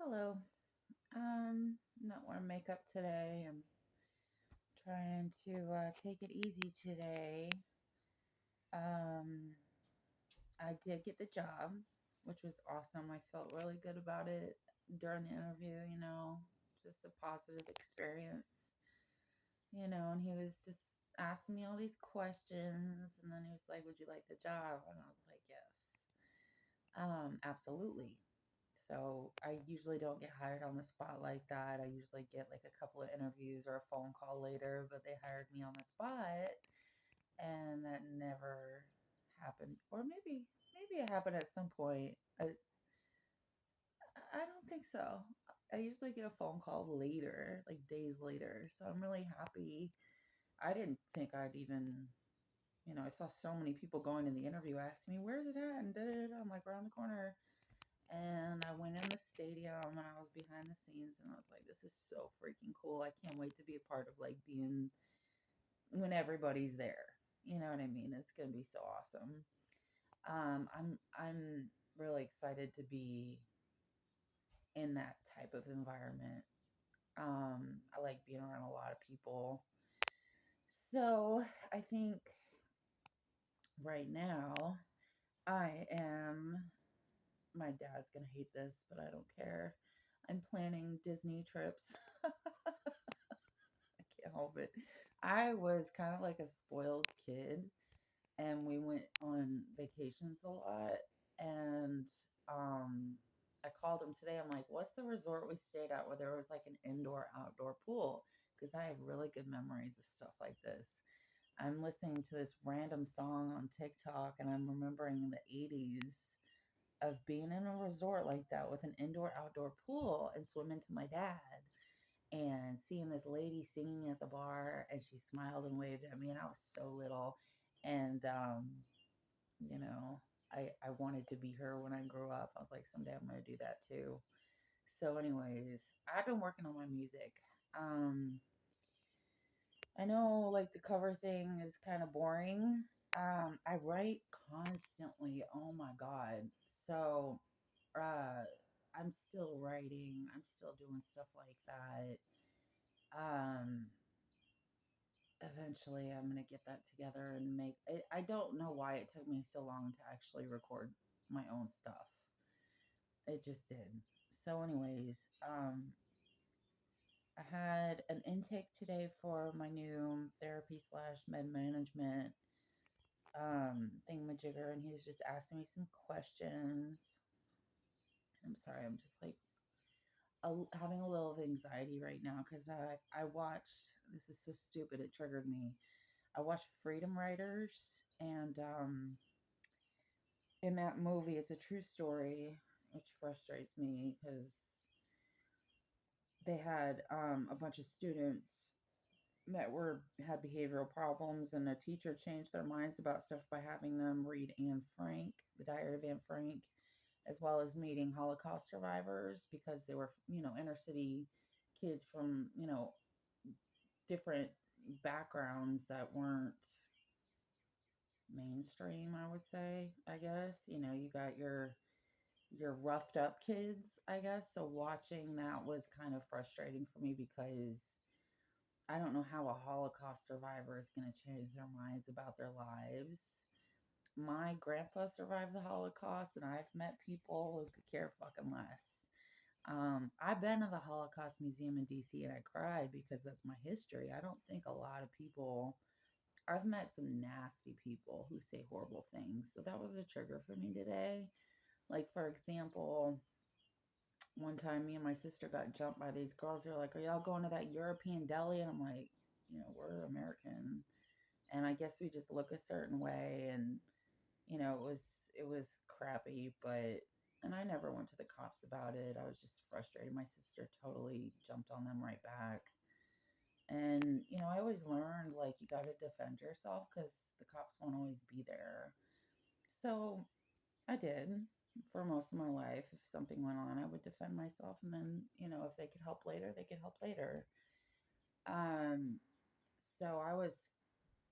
Hello. Not wearing makeup today. I'm trying to take it easy today. Um, I did get the job, which was awesome. I felt really good about it during the interview, just a positive experience, and he was just asking me all these questions, and then he was like, "Would you like the job?" And I was like, "Yes." Absolutely. So I usually don't get hired on the spot like that. I usually get like a couple of interviews or a phone call later, but they hired me on the spot and that never happened. Or maybe it happened at some point. I don't think so. I usually get a phone call later, like days later. So I'm really happy. I didn't think I'd even, I saw so many people going in the interview asking me, "Where's it at?" And da da da. I'm like, "Around the corner." And I went in the stadium and I was behind the scenes and I was like, this is so freaking cool. I can't wait to be a part of like being when everybody's there. You know what I mean? It's gonna be so awesome. I'm really excited to be in that type of environment. I like being around a lot of people. So I think right now I am my dad's gonna hate this, but I don't care. I'm planning Disney trips. I can't help it. I was kind of like a spoiled kid, and we went on vacations a lot. And um, I called him today. I'm like, "What's the resort we stayed at where there was like an indoor outdoor pool?" Because I have really good memories of stuff like this. I'm listening to this random song on TikTok, and I'm remembering the '80s of being in a resort like that with an indoor outdoor pool and swimming to my dad and seeing this lady singing at the bar, and she smiled and waved at me, and I was so little. And you know I wanted to be her when I grew up. I was like, someday I'm going to do that too. So anyways, I've been working on my music. um I know, like, the cover thing is kind of boring. I write constantly, oh my god. So uh I'm still writing, I'm still doing stuff like that. um Eventually I'm going to get that together and make it. I don't know why it took me so long to actually record my own stuff. It just did. So anyways, I had an intake today for my new therapy slash med management thingamajigger, and he was just asking me some questions. I'm sorry, I'm just like having a little of anxiety right now because I watched, this is so stupid, it triggered me. I watched Freedom Writers, and in that movie, it's a true story, which frustrates me because they had a bunch of students that were had behavioral problems, and a teacher changed their minds about stuff by having them read Anne Frank, the Diary of Anne Frank, as well as meeting Holocaust survivors because they were, inner city kids from, different backgrounds that weren't mainstream, I would say, I guess. You got your roughed up kids, I guess. So watching that was kind of frustrating for me because I don't know how a Holocaust survivor is going to change their minds about their lives. My grandpa survived the Holocaust, and I've met people who could care fucking less. I've been to the Holocaust Museum in DC and I cried because that's my history. I don't think a lot of people, I've met some nasty people who say horrible things. So that was a trigger for me today. Like, for example, one time me and my sister got jumped by these girls. They're like, "Are y'all going to that European deli?" And I'm like, we're American. And I guess we just look a certain way. And, it was crappy, but, and I never went to the cops about it. I was just frustrated. My sister totally jumped on them right back. And, I always learned, like, you got to defend yourself because the cops won't always be there. So I did for most of my life. If something went on, I would defend myself. And then, if they could help later, they could help later. Um, so I was,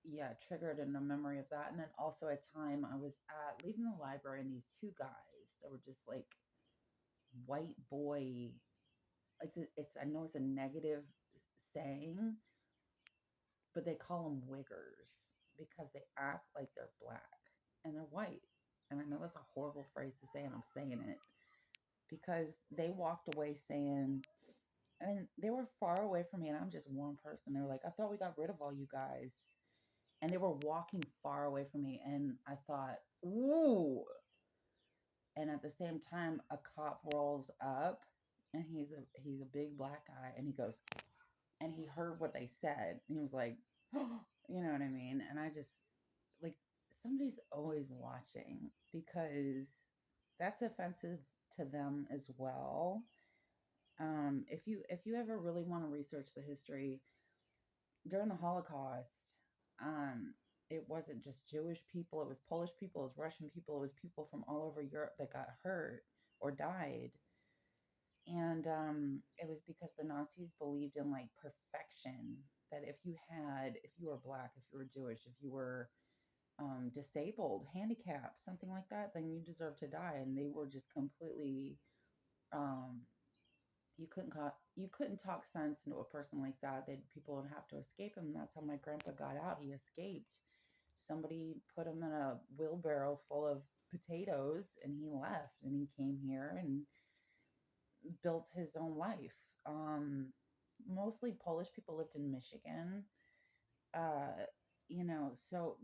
yeah, triggered in a memory of that. And then also a time I was at leaving the library, and these two guys that were just like white boy. It's I know it's a negative saying, but they call them wiggers because they act like they're black and they're white. And I know that's a horrible phrase to say, and I'm saying it because they walked away saying, and they were far away from me, and I'm just one person. They were like, I thought we got rid of all you guys. And they were walking far away from me, and I thought, ooh. And at the same time, a cop rolls up, and he's a big black guy, and he goes, and he heard what they said, and he was like, you know what I mean? And I just like somebody's always watching because that's offensive to them as well. If you ever really want to research the history during the Holocaust, um, it wasn't just Jewish people; it was Polish people, it was Russian people, it was people from all over Europe that got hurt or died. And it was because the Nazis believed in like perfection. That if you were black, if you were Jewish, if you were disabled, handicapped, something like that, then you deserve to die. And they were just completely um, you couldn't talk sense into a person like that. That people would have to escape him. That's how my grandpa got out. He escaped. Somebody put him in a wheelbarrow full of potatoes, and he left. And he came here and built his own life. Mostly Polish people lived in Michigan. Uh, so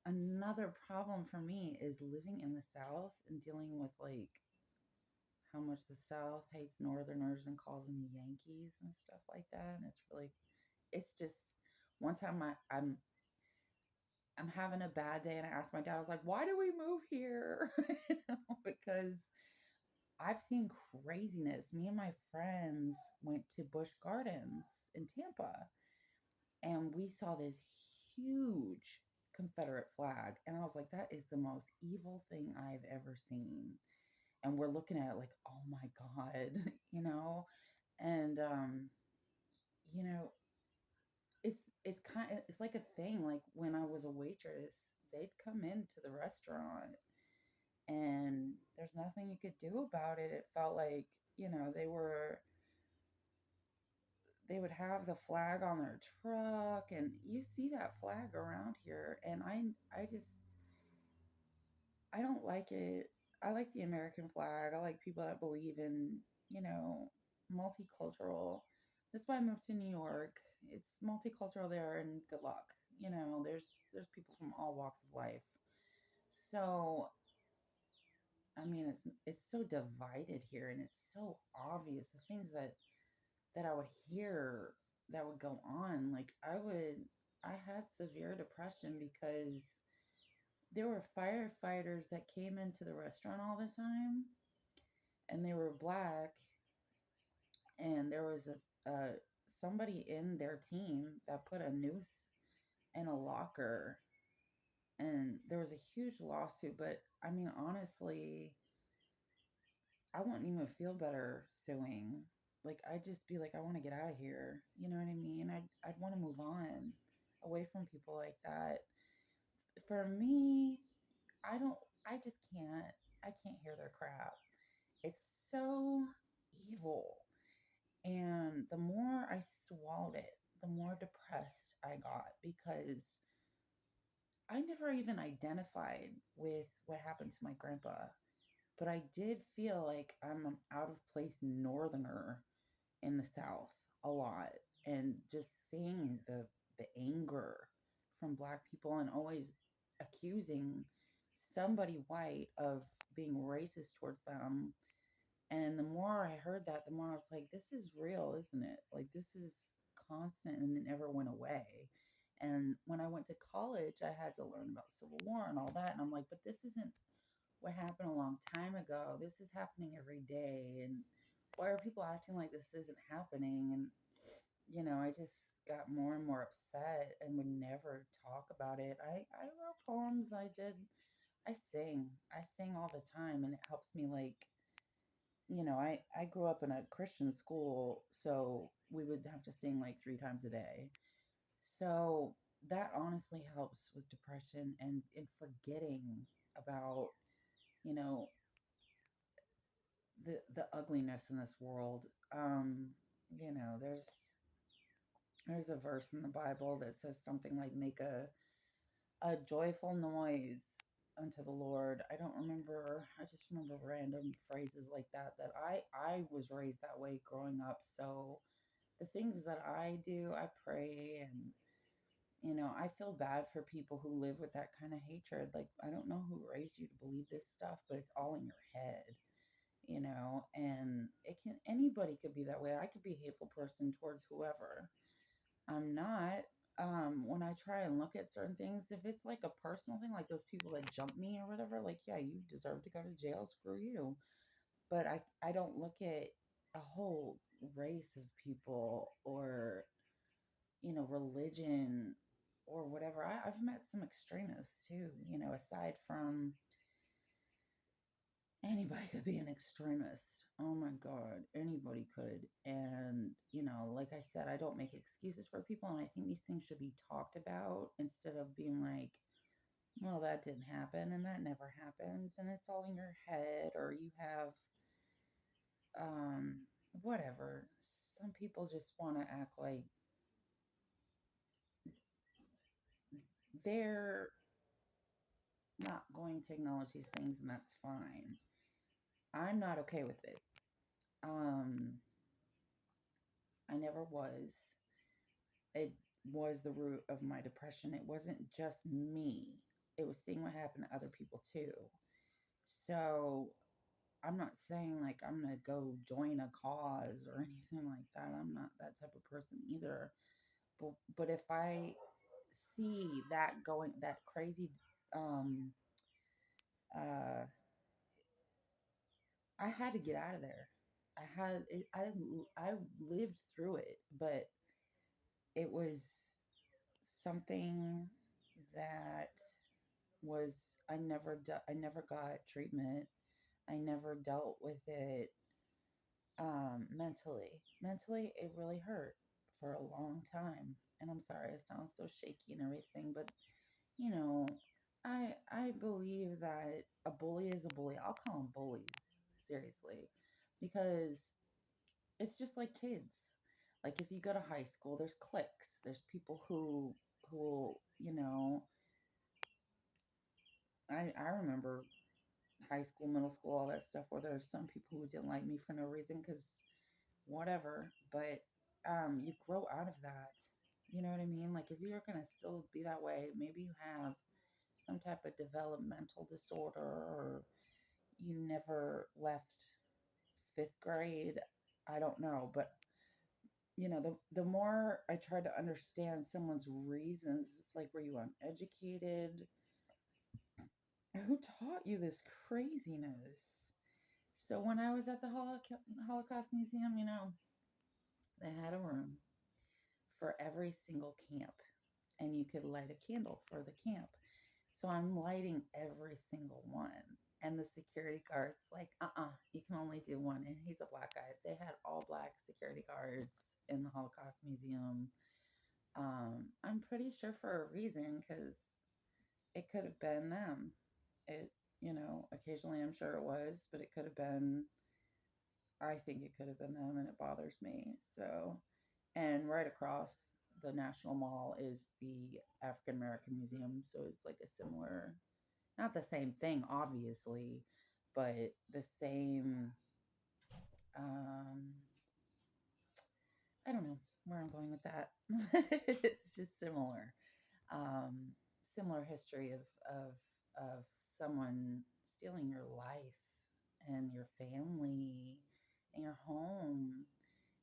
another problem for me is living in the South and dealing with like how much the South hates Northerners and calls them Yankees and stuff like that. And it's just one time I'm having a bad day and I asked my dad, I was like, why do we move here? Because I've seen craziness. Me and my friends went to Busch Gardens in Tampa and we saw this huge Confederate flag. And I was like, that is the most evil thing I've ever seen. And we're looking at it like, oh my God, you know? And, you know, it's kind of, it's like a thing. Like when I was a waitress, they'd come into the restaurant and there's nothing you could do about it. It felt like, they would have the flag on their truck and you see that flag around here and I don't like it. I like the American flag. I like people that believe in, you know, multicultural. That's why I moved to New York. It's multicultural there and good luck. There's people from all walks of life. So, I mean, it's so divided here and it's so obvious the things that I would hear that would go on. I had severe depression because there were firefighters that came into the restaurant all the time and they were black and there was a somebody in their team that put a noose in a locker and there was a huge lawsuit, but I mean honestly I wouldn't even feel better suing. Like I'd just be like, I want to get out of here. You know what I mean? I'd want to move on away from people like that. For me, I don't I just I can't hear their crap. It's so evil. And the more I swallowed it, the more depressed I got because I never even identified with what happened to my grandpa. But I did feel like I'm an out of place northerner in the South a lot. And just seeing the anger from black people and always accusing somebody white of being racist towards them. And the more I heard that, the more I was like, this is real, isn't it? Like, this is constant and it never went away. And when I went to college, I had to learn about Civil War and all that. And I'm like, but this isn't what happened a long time ago. This is happening every day. And why are people acting like this isn't happening? And, I just got more and more upset and would never talk about it. I wrote poems. I sing all the time and it helps me like I grew up in a Christian school, so we would have to sing like 3 times a day. So that honestly helps with depression and forgetting about, you know, the ugliness in this world. Um, you know, there's a verse in the Bible that says something like make a joyful noise unto the Lord. I don't remember. I just remember random phrases like that that I was raised that way growing up. So the things that I do, I pray and I feel bad for people who live with that kind of hatred. Like I don't know who raised you to believe this stuff, but it's all in your head, and it can anybody could be that way. I could be a hateful person towards whoever. I'm not. When I try and look at certain things, if it's like a personal thing, like those people that jump me or whatever, like yeah, you deserve to go to jail, screw you. But I don't look at a whole race of people or religion or whatever. I've met some extremists too, aside from anybody could be an extremist. Oh my God, anybody could. And, like I said, I don't make excuses for people. And I think these things should be talked about instead of being like, well, that didn't happen and that never happens. And it's all in your head or you have, um, whatever. Some people just want to act like they're not going to acknowledge these things and that's fine. I'm not okay with it. Um, I never was. It was the root of my depression. It wasn't just me. It was seeing what happened to other people too. So I'm not saying like I'm gonna go join a cause or anything like that. I'm not that type of person either. But if I see that going that crazy um uh I had to get out of there. I had it, I lived through it, but it was something that was I never got treatment. I never dealt with it mentally. Mentally, it really hurt for a long time. And I'm sorry, it sounds so shaky and everything, but you know, I believe that a bully is a bully. I'll call them bullies, seriously, because it's just like kids. Like if you go to high school, there's cliques. There's people who will, I remember high school, middle school, all that stuff where there's some people who didn't like me for no reason because whatever. But you grow out of that. You know what I mean? Like if you're gonna still be that way, maybe you have some type of developmental disorder or you never left fifth grade. I don't know, but the more I try to understand someone's reasons, it's like, were you uneducated? Who taught you this craziness? So when I was at the Holocaust Museum, they had a room for every single camp, and you could light a candle for the camp. So I'm lighting every single one. And the security guard's like, you can only do one. And he's a black guy. They had all black security guards in the Holocaust Museum. I'm pretty sure for a reason because it could have been them. It, occasionally I'm sure it was, but it could have been, I think it could have been them and it bothers me. So, and right across the National Mall is the African American Museum. So it's like a similar, not the same thing, obviously, but the same, um, I don't know where I'm going with that. It's just similar. um, Similar history of someone stealing your life and your family and your home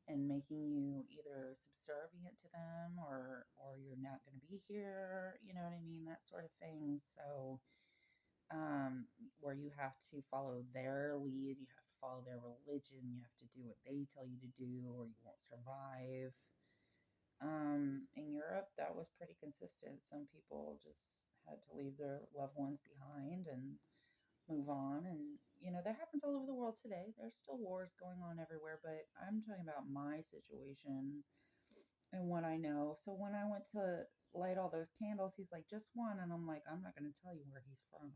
and making you either subservient to them or you're not going to be here, you know what I mean, that sort of thing. So where you have to follow their lead, you have to follow their religion, you have to do what they tell you to do or you won't survive. In Europe, that was pretty consistent. Some people just had to leave their loved ones behind and move on. And, that happens all over the world today. There's still wars going on everywhere, but I'm talking about my situation and what I know. So when I went to light all those candles, he's like, just one. And I'm like, I'm not going to tell you where he's from.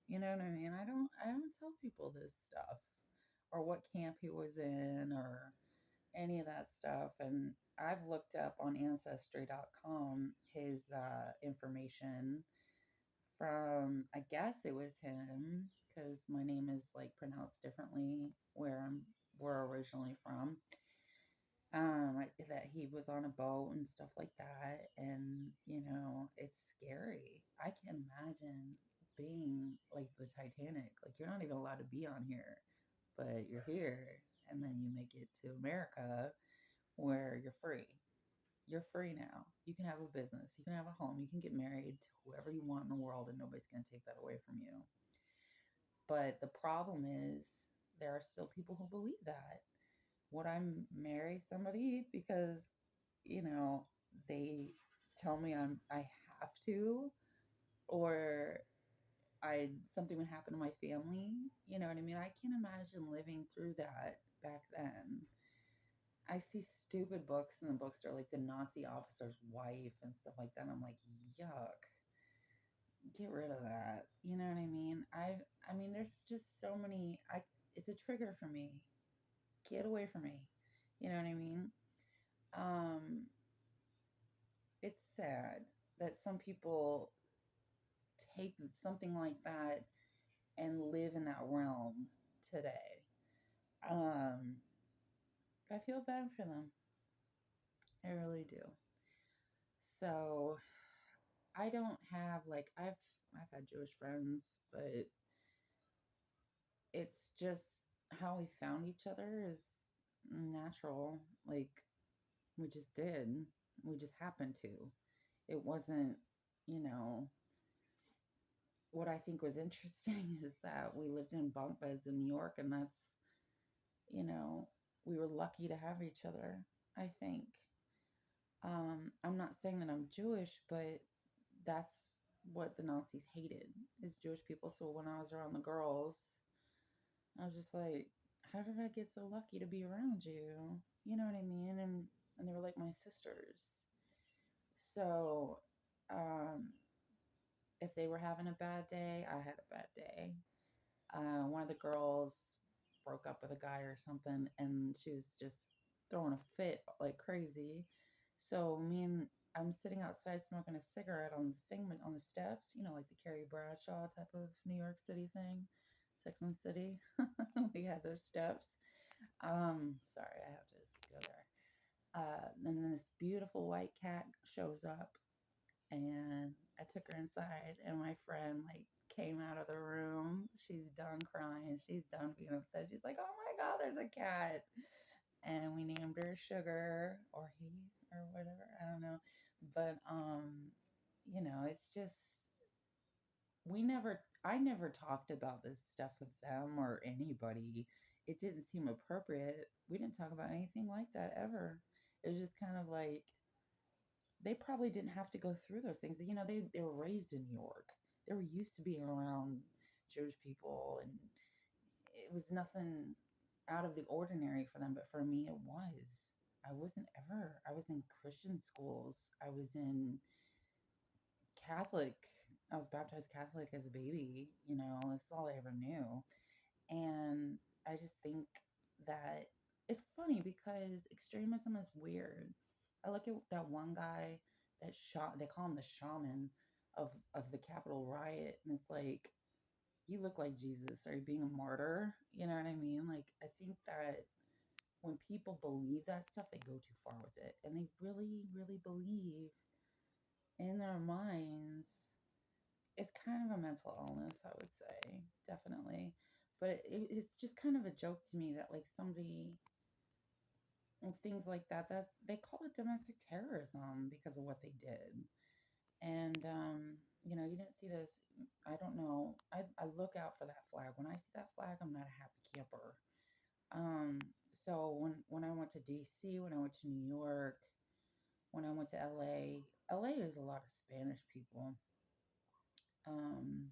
You know what I mean? I don't tell people this stuff. or what camp he was in or any of that stuff. And I've looked up on ancestry.com his information from, I guess it was him, because my name is like pronounced differently we're originally from. That he was on a boat and stuff like that, and it's scary. I can imagine being like the Titanic. Like, you're not even allowed to be on here, but you're here, and then you make it to America where you're free. You're free now. You can have a business, you can have a home, you can get married to whoever you want in the world, and nobody's going to take that away from you. But the problem is, there are still people who believe that. Would I marry somebody because, you know, they tell me I have to, or I something would happen to my family? You know what I mean? I can't imagine living through that back then. I see stupid books in the bookstore, like the Nazi officer's wife and stuff like that. And I'm like, yuck, get rid of that. You know what I mean? I mean, there's just so many. It's a trigger for me. Get away from me. You know what I mean? Um, it's sad that some people take something like that and live in that realm today. Um, I feel bad for them. I really do. So I don't have like I've had Jewish friends, but it's just how we found each other is natural. Like, we just did. We just happened to. It wasn't, you know, what I think was interesting is that we lived in bunk beds in New York, and you know, we were lucky to have each other, I think. I'm not saying that I'm Jewish, but that's what the Nazis hated, is Jewish people. So when I was around the girls, I was just like, how did I get so lucky to be around you? You know what I mean? And they were like my sisters. So, um, if they were having a bad day, I had a bad day. One of the girls broke up with a guy or something, and she was just throwing a fit like crazy. So I'm sitting outside smoking a cigarette on the thing on the steps, like the Carrie Bradshaw type of New York City thing, Sex and the City. We had those steps. Sorry, I have to go there. And then this beautiful white cat shows up, and I took her inside, and my friend like came out of the room. She's done crying. She's done being upset. She's like, "Oh my God, there's a cat." And we named her Sugar, or he, or whatever. I don't know. But it's just I never talked about this stuff with them or anybody. It didn't seem appropriate. We didn't talk about anything like that ever. It was just kind of like, they probably didn't have to go through those things. They were raised in New York. They were used to being around Jewish people, and it was nothing out of the ordinary for them. But for me, it was. I wasn't ever. I was in Christian schools. I was in Catholic. I was baptized Catholic as a baby. That's all I ever knew. And I just think that it's funny because extremism is weird. I look at that one guy that shot, they call him the shaman of the Capitol riot, and it's like, you look like Jesus. Are you being a martyr? You know what I mean? Like, I think that when people believe that stuff, they go too far with it. And they really, really believe in their minds. It's kind of a mental illness, I would say, definitely. But it's just kind of a joke to me that, like, somebody and things like that, they call it domestic terrorism because of what they did. And you didn't see this. I don't know. I look out for that flag. When I see that flag, I'm not a happy camper. Um, so when I went to DC, when I went to New York, when I went to LA is a lot of Spanish people. Um,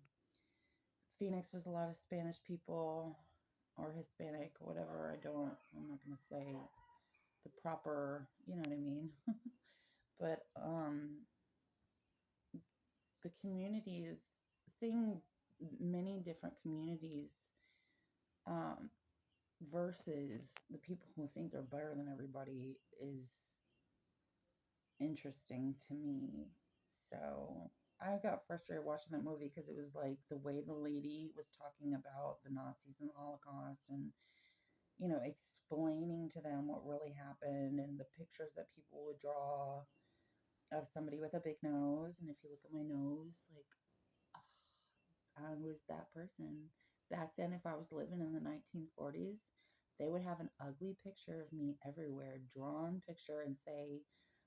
Phoenix was a lot of Spanish people, or Hispanic, whatever. I'm not gonna say the proper, you know what I mean? But the communities, seeing many different communities, um, versus the people who think they're better than everybody is interesting to me. So I got frustrated watching that movie because it was like the way the lady was talking about the Nazis and the Holocaust and, explaining to them what really happened and the pictures that people would draw of somebody with a big nose. And if you look at my nose, like, I was that person. Back then, if I was living in the 1940s, they would have an ugly picture of me everywhere, drawn picture, and say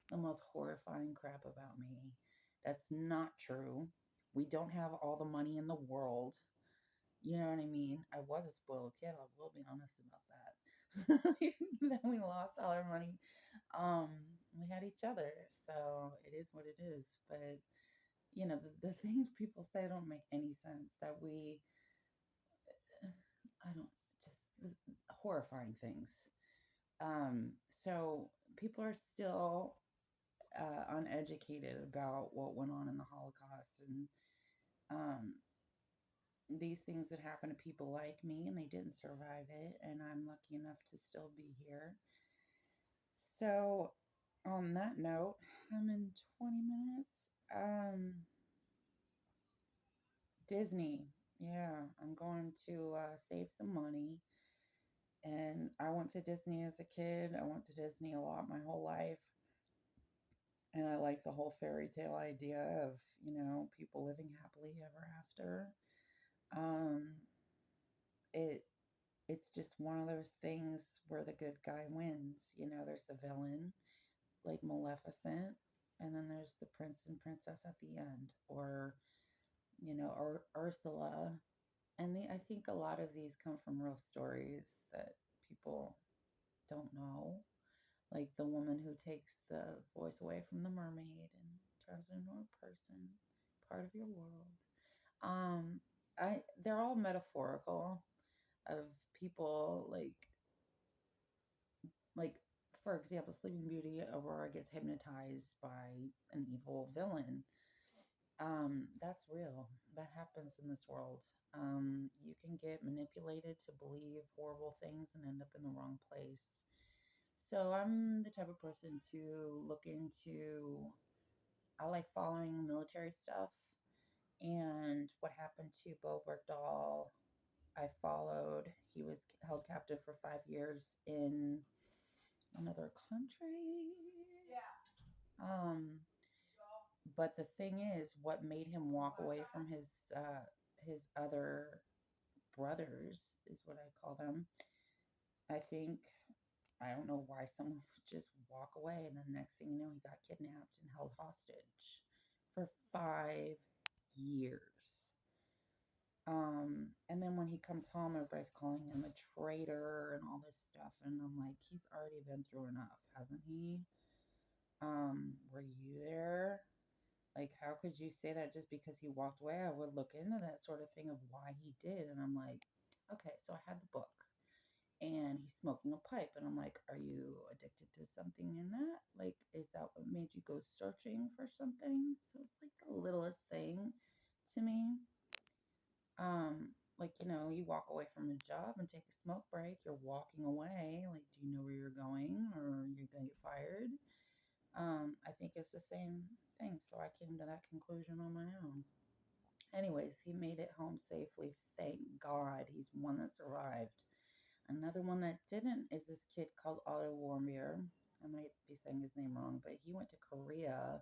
the most horrifying crap about me. That's not true. We don't have all the money in the world. You know what I mean? I was a spoiled kid. I will be honest about that. Then we lost all our money. Um, we had each other, so it is what it is. But the things people say don't make any sense. That we, I don't, just horrifying things. So people are still uneducated about what went on in the Holocaust, and um, these things would happen to people like me, and they didn't survive it, and I'm lucky enough to still be here. So, on that note, I'm in 20 minutes. Disney. Yeah, I'm going to save some money. And I went to Disney as a kid. I went to Disney a lot my whole life. And I like the whole fairy tale idea of, people living happily ever after. Um, it it's just one of those things where the good guy wins. There's the villain, like Maleficent, and then there's the prince and princess at the end, or Ursula. And I think a lot of these come from real stories that people don't know, like the woman who takes the voice away from the mermaid and turns it into a person, part of your world. Um, they're all metaphorical of people like for example, Sleeping Beauty, Aurora gets hypnotized by an evil villain. That's real. That happens in this world. You can get manipulated to believe horrible things and end up in the wrong place. So I'm the type of person to look into. I like following military stuff, and what happened to Bo Bergdahl. I followed. He was held captive for 5 years in another country. Um, but the thing is, what made him walk away from his other brothers is what I call them. I think I don't know why someone would just walk away, and then the next thing you know, he got kidnapped and held hostage for 5 years. And then when he comes home, everybody's calling him a traitor and all this stuff, and I'm like, he's already been through enough, hasn't he? Were you there? Like, how could you say that just because he walked away? I would look into that sort of thing of why he did. And I'm like, okay, so I had the book and he's smoking a pipe. And I'm like, are you addicted to something in that? Like, is that what made you go searching for something? So it's like the littlest thing to me. Like, you walk away from a job and take a smoke break, you're walking away. Like, do you know where you're going or you're going to get fired? I think it's the same thing. So I came to that conclusion on my own. Anyways, he made it home safely. Thank God. He's one that survived. Another one that didn't is this kid called Otto Warmbier. I might be saying his name wrong, but he went to Korea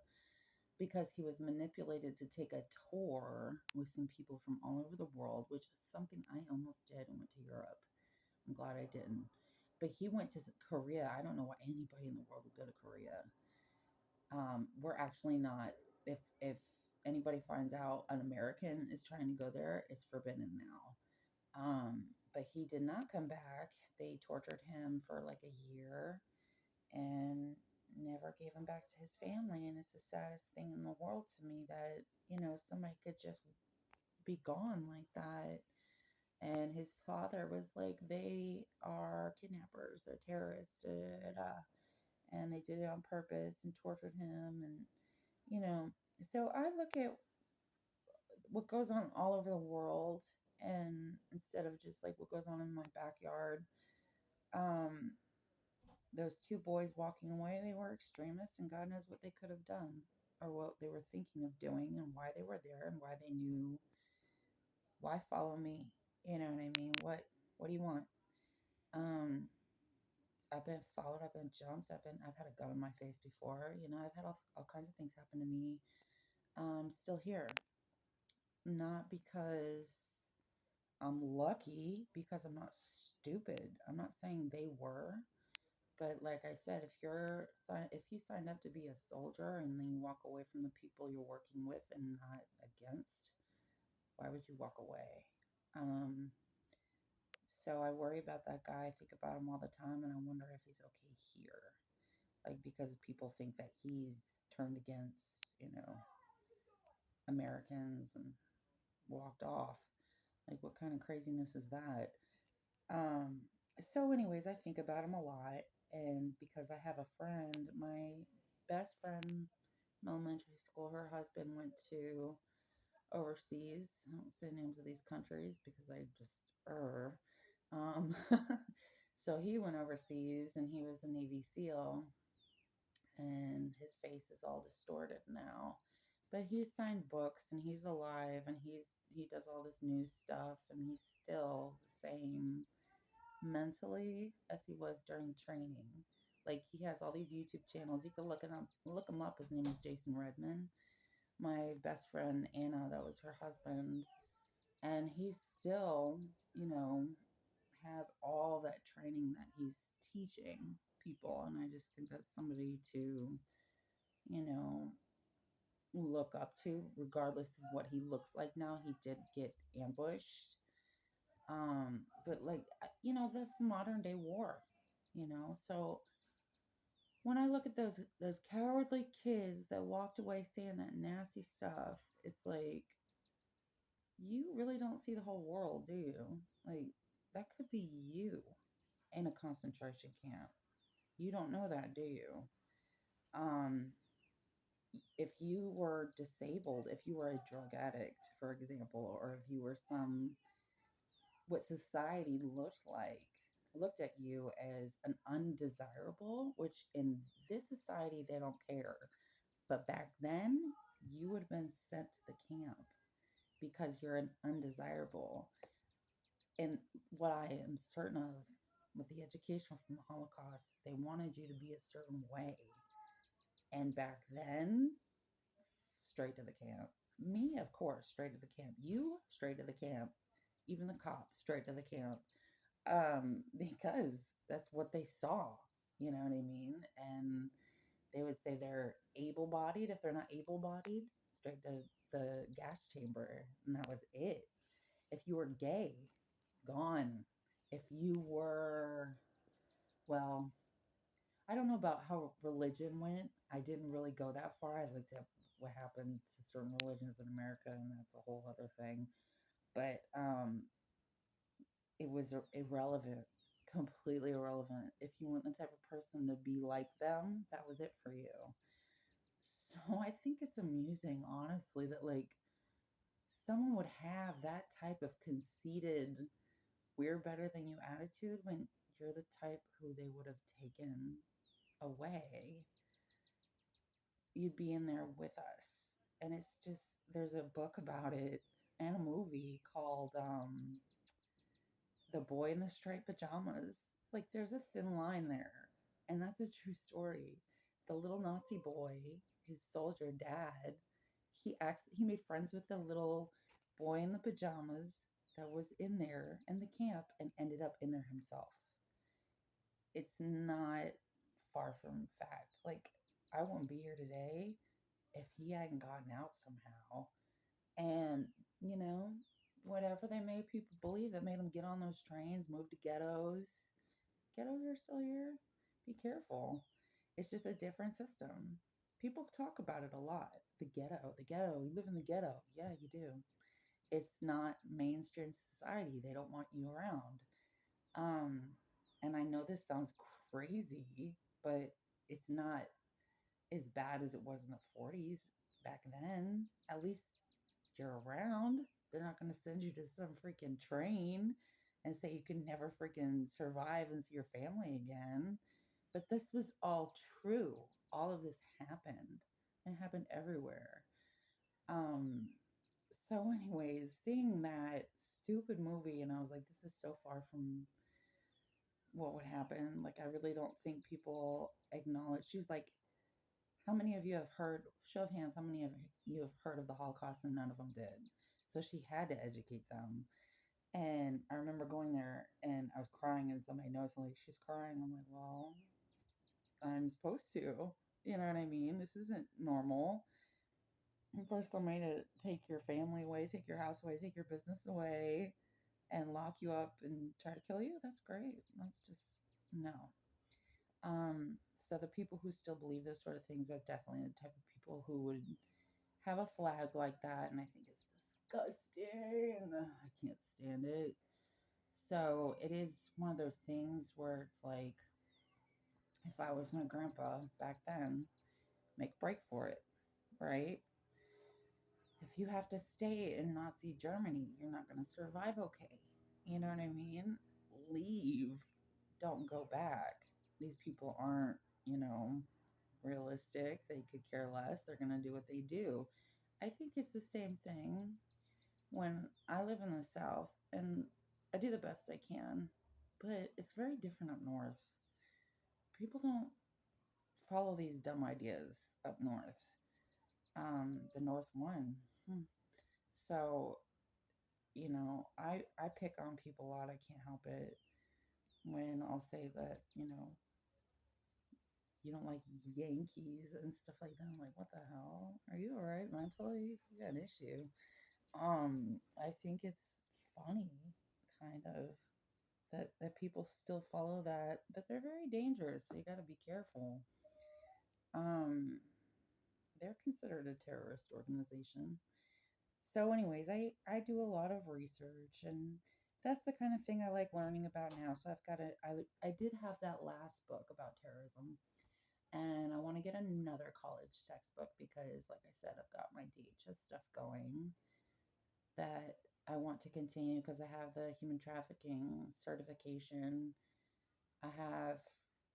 because he was manipulated to take a tour with some people from all over the world, which is something I almost did and went to Europe. I'm glad I didn't. But he went to Korea. I don't know why anybody in the world would go to Korea. We're actually not. If anybody finds out an American is trying to go there, it's forbidden now. But he did not come back. They tortured him for like a year and never gave him back to his family. And it's the saddest thing in the world to me that, somebody could just be gone like that. And his father was like, they are kidnappers, they're terrorists, da, da, da, da. And they did it on purpose and tortured him. And, you know, so I look at what goes on all over the world and instead of just like what goes on in my backyard. Um, those two boys walking away, they were extremists, and God knows what they could have done or what they were thinking of doing and why they were there and why they knew why follow me. You know what I mean? What do you want? Um, I've been followed, I've been jumped, I've had a gun in my face before, I've had all kinds of things happen to me. Still here. Not because I'm lucky, because I'm not stupid. I'm not saying they were, but like I said, if you signed up to be a soldier and then you walk away from the people you're working with and not against, why would you walk away? Um, so I worry about that guy. I think about him all the time, and I wonder if he's okay here. Like, because people think that he's turned against, Americans and walked off. Like, what kind of craziness is that? Um, so, anyways, I think about him a lot. And because I have a friend, my best friend from elementary school, her husband went to overseas. I won't say names of these countries because I just, um, so he went overseas and he was a Navy SEAL, and his face is all distorted now. But he's signed books and he's alive and he does all this new stuff and he's still the same mentally as he was during training. Like, he has all these YouTube channels. You can look him up. His name is Jason Redman. My best friend Anna, that was her husband, and he still, you know, has all that training that he's teaching people. And I just think that's somebody to, you know, look up to, regardless of what he looks like now. He did get ambushed. But like, that's modern day war, So when I look at those cowardly kids that walked away saying that nasty stuff, it's like, you really don't see the whole world, do you? Like, that could be you in a concentration camp. You don't know that, do you? Um, if you were disabled, if you were a drug addict, for example, or if you were what society looked at you as an undesirable, which in this society they don't care. But back then, you would have been sent to the camp because you're an undesirable. And what I am certain of with the education from the Holocaust, they wanted you to be a certain way. And back then, straight to the camp. Me, of course, straight to the camp. You, straight to the camp. Even the cops, straight to the camp. Because that's what they saw. You know what I mean? And they would say they're able bodied. If they're not able bodied, straight to the gas chamber. And that was it. If you were gay, gone. If you were, well, I don't know about how religion went. I didn't really go that far. I looked at what happened to certain religions in America, and that's a whole other thing. But it was irrelevant, completely irrelevant. If you weren't the type of person to be like them, that was it for you. So I think it's amusing, honestly, that like someone would have that type of conceited, we're better than you attitude when you're the type who they would have taken away. You'd be in there with us. And it's just, there's a book about it and a movie called The Boy in the Striped Pajamas. Like, there's a thin line there. And that's a true story. The little Nazi boy, his soldier dad, he made friends with the little boy in the pajamas that was in there in the camp and ended up in there himself. It's not far from fact. Like, I wouldn't be here today if he hadn't gotten out somehow. And, you know, whatever they made people believe that made them get on those trains, move to ghettos. Ghettos are still here. Be careful. It's just a different system. People talk about it a lot. The ghetto, the ghetto. You live in the ghetto. Yeah, you do. It's not mainstream society. They don't want you around. Um, and I know this sounds crazy, but it's not as bad as it was in the 40s back then. At least you're around. They're not going to send you to some freaking train and say you can never freaking survive and see your family again. But this was all true. All of this happened. It happened everywhere. Um, so, anyways, seeing that stupid movie, and I was like, this is so far from what would happen. Like, I really don't think people acknowledge. She was like, how many of you have heard, show of hands, how many of you have heard of the Holocaust? And none of them did. So she had to educate them. And I remember going there and I was crying, and somebody noticed, like, she's crying. I'm like, well, I'm supposed to. You know what I mean? This isn't normal. First, somebody to take your family away, take your house away, take your business away, and lock you up and try to kill you. That's great. That's just no. So the people who still believe those sort of things are definitely the type of people who would have a flag like that, and I think it's disgusting. I can't stand it. So it is one of those things where it's like, if I was my grandpa back then, make a break for it, right? If you have to stay in Nazi Germany, you're not going to survive okay. You know what I mean? Leave. Don't go back. These people aren't, you know, realistic. They could care less. They're going to do what they do. I think it's the same thing when I live in the South, and I do the best I can, but it's very different up north. People don't follow these dumb ideas up north. The North won. So, I pick on people a lot. I can't help it when I'll say that, you don't like Yankees and stuff like that. I'm like, what the hell? Are you all right mentally? You got an issue. I think it's funny, kind of, that people still follow that, but they're very dangerous. So you got to be careful. Um, they're considered a terrorist organization. So, anyways, I do a lot of research, and that's the kind of thing I like learning about now. So I did have that last book about terrorism, and I want to get another college textbook because, like I said, I've got my DHS stuff going that I want to continue because I have the human trafficking certification. I have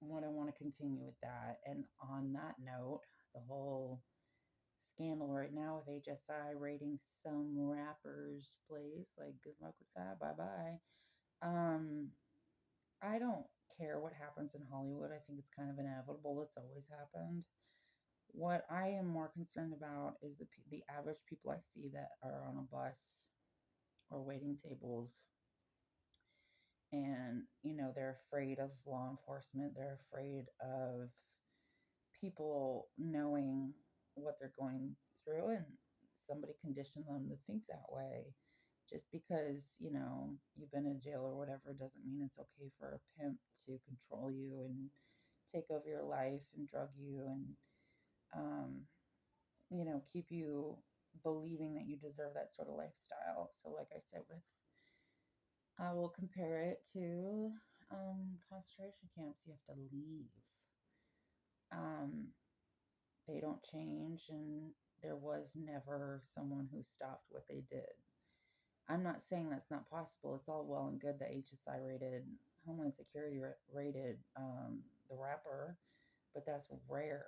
what I want to continue with that. And on that note, the whole scandal right now with HSI rating some rappers' place, like, good luck with that. Bye bye. Um, I don't care what happens in Hollywood. I think it's kind of inevitable. It's always happened. What I am more concerned about is the average people I see that are on a bus or waiting tables, and they're afraid of law enforcement. They're afraid of people knowing what they're going through, and somebody conditioned them to think that way. Just because you've been in jail or whatever doesn't mean it's okay for a pimp to control you and take over your life and drug you and um, keep you believing that you deserve that sort of lifestyle. So, like I said, I will compare it to concentration camps. You have to leave. Um, they don't change, and there was never someone who stopped what they did. I'm not saying that's not possible. It's all well and good that HSI rated, Homeland Security rated the rapper, but that's rare.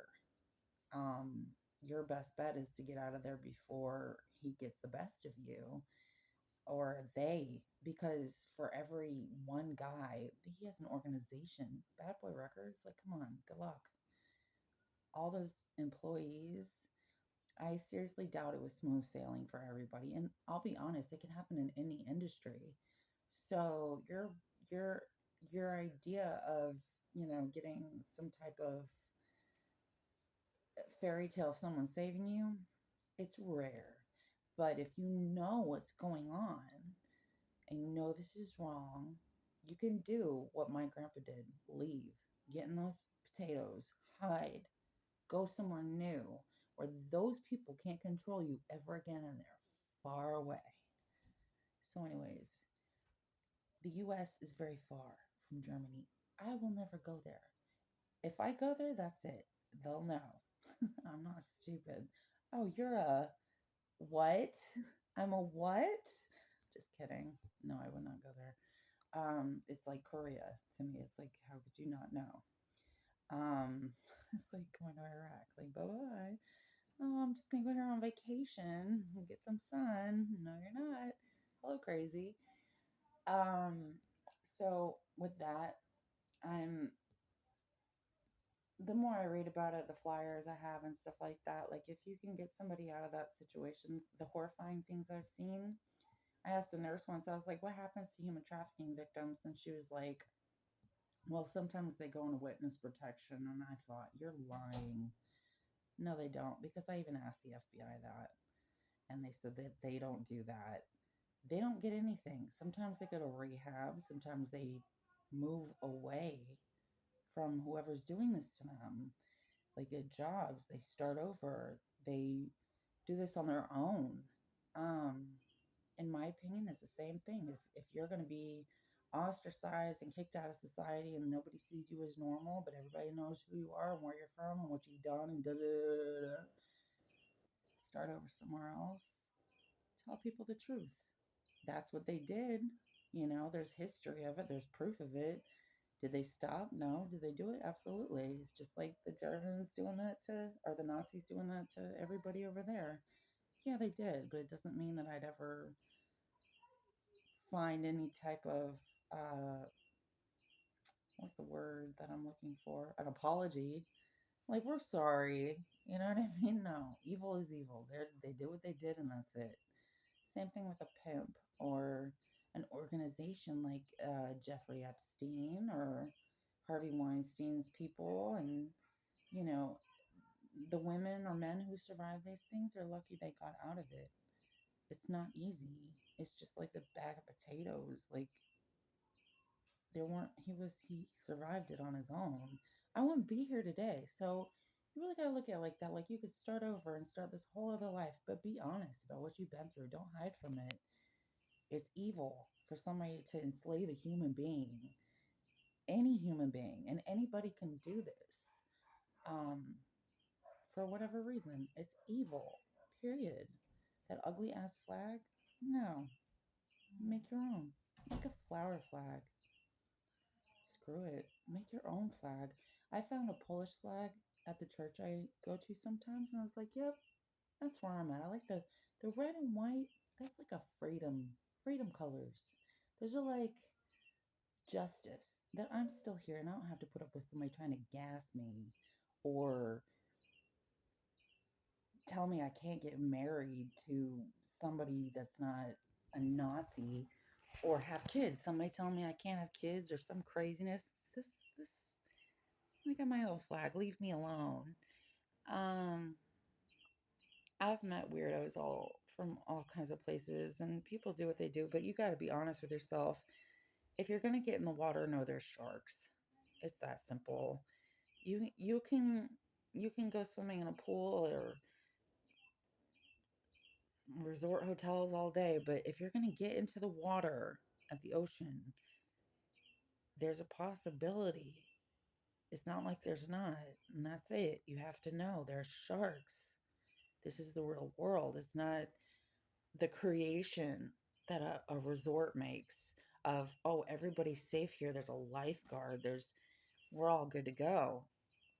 Um, your best bet is to get out of there before he gets the best of you, or they, because for every one guy, he has an organization. Bad Boy Records, like, come on, good luck. All those employees, I seriously doubt it was smooth sailing for everybody. And I'll be honest, it can happen in any industry. So your your idea of, getting some type of fairy tale, someone saving you, it's rare. But if you know what's going on and you know this is wrong, you can do what my grandpa did. Leave. Get in those potatoes. Hide. Go somewhere new where those people can't control you ever again and they're far away. So, anyways, the US is very far from Germany. I will never go there. If I go there, that's it. They'll know. I'm not stupid. Oh, you're a what? I'm a what? Just kidding. No, I would not go there. It's like Korea to me. It's like, how could you not know? Um, it's like going to Iraq. Like, bye bye. Oh, I'm just gonna go here on vacation and get some sun. No, you're not. Hello, crazy. Um, so with that, I'm the more I read about it, the flyers I have and stuff like that, like if you can get somebody out of that situation, the horrifying things I've seen. I asked a nurse once, I was like, what happens to human trafficking victims? And she was like, well, sometimes they go into witness protection. And I thought, you're lying. No, they don't. Because I even asked the FBI that. And they said that they don't do that. They don't get anything. Sometimes they go to rehab. Sometimes they move away from whoever's doing this to them. They get jobs, they start over, they do this on their own. Um, in my opinion, it's the same thing. If you're going to be ostracized and kicked out of society and nobody sees you as normal, but everybody knows who you are and where you're from and what you've done and da da da da, start over somewhere else. Tell people the truth. That's what they did. You know, there's history of it, there's proof of it. Did they stop? No. Did they do it? Absolutely. It's just like the Germans doing that to, or the Nazis doing that to everybody over there. Yeah, they did, but it doesn't mean that I'd ever find any type of, what's the word that I'm looking for? An apology. Like, we're sorry. You know what I mean? No. Evil is evil. They did what they did, and that's it. Same thing with a pimp or an organization like Jeffrey Epstein or Harvey Weinstein's people. And, you know, the women or men who survive these things are lucky they got out of it. It's not easy. It's just like the bag of potatoes. Like, there weren't, he survived it on his own. I wouldn't be here today. So you really got to look at it like that. Like, you could start over and start this whole other life, but be honest about what you've been through. Don't hide from it. It's evil for somebody to enslave a human being, any human being, and anybody can do this. Um, for whatever reason, it's evil. Period. That ugly ass flag? No. Make your own. Make a flower flag. Screw it. Make your own flag. I found a Polish flag at the church I go to sometimes, and I was like, yep, that's where I'm at. I like the red and white. That's like a freedom colors. Those are like justice. That I'm still here and I don't have to put up with somebody trying to gas me or tell me I can't get married to somebody that's not a Nazi or have kids. Somebody telling me I can't have kids or some craziness. This I got my own flag. Leave me alone. Um, I've met weirdos all from all kinds of places and people do what they do, but you got to be honest with yourself. If you're going to get in the water, know there's sharks. It's that simple. You can go swimming in a pool or resort hotels all day, but if you're going to get into the water at the ocean, there's a possibility. It's not like there's not, and that's it. You have to know there's sharks. This is the real world. It's not the creation that a resort makes of, oh, everybody's safe here. There's a lifeguard. We're all good to go.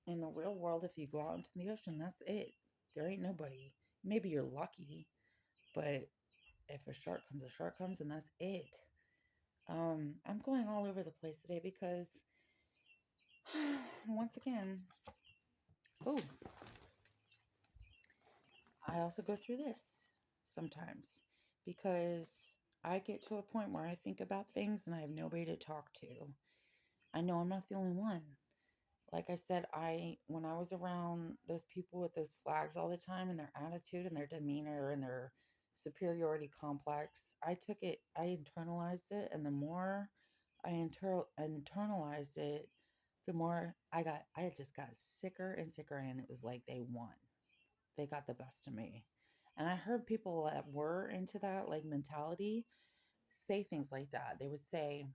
In the real world, if you go out into the ocean, that's it. There ain't nobody. Maybe you're lucky, but if a shark comes, and that's it. I'm going all over the place today because once again, oh, I also go through this sometimes because I get to a point where I think about things and I have nobody to talk to. I know I'm not the only one. Like I said, when I was around those people with those flags all the time and their attitude and their demeanor and their superiority complex, I internalized it, and the more internalized it, the more I just got sicker and sicker, and it was like they won. They got the best of me. And I heard people that were into that like mentality say things like that. They would say,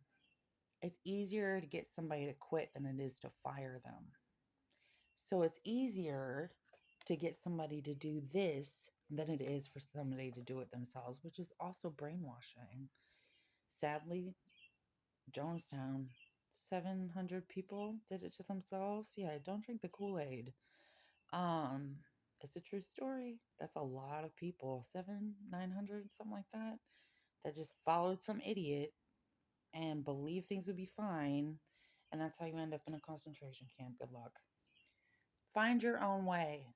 it's easier to get somebody to quit than it is to fire them. So it's easier to get somebody to do this than it is for somebody to do it themselves, which is also brainwashing. Sadly, Jonestown, 700 people did it to themselves. Yeah, don't drink the Kool-Aid. Um, it's a true story. That's a lot of people. 900, something like that, that just followed some idiot and believed things would be fine. And that's how you end up in a concentration camp. Good luck. Find your own way.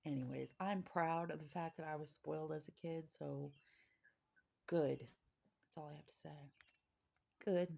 Anyways, I'm proud of the fact that I was spoiled as a kid. So good. That's all I have to say. Good.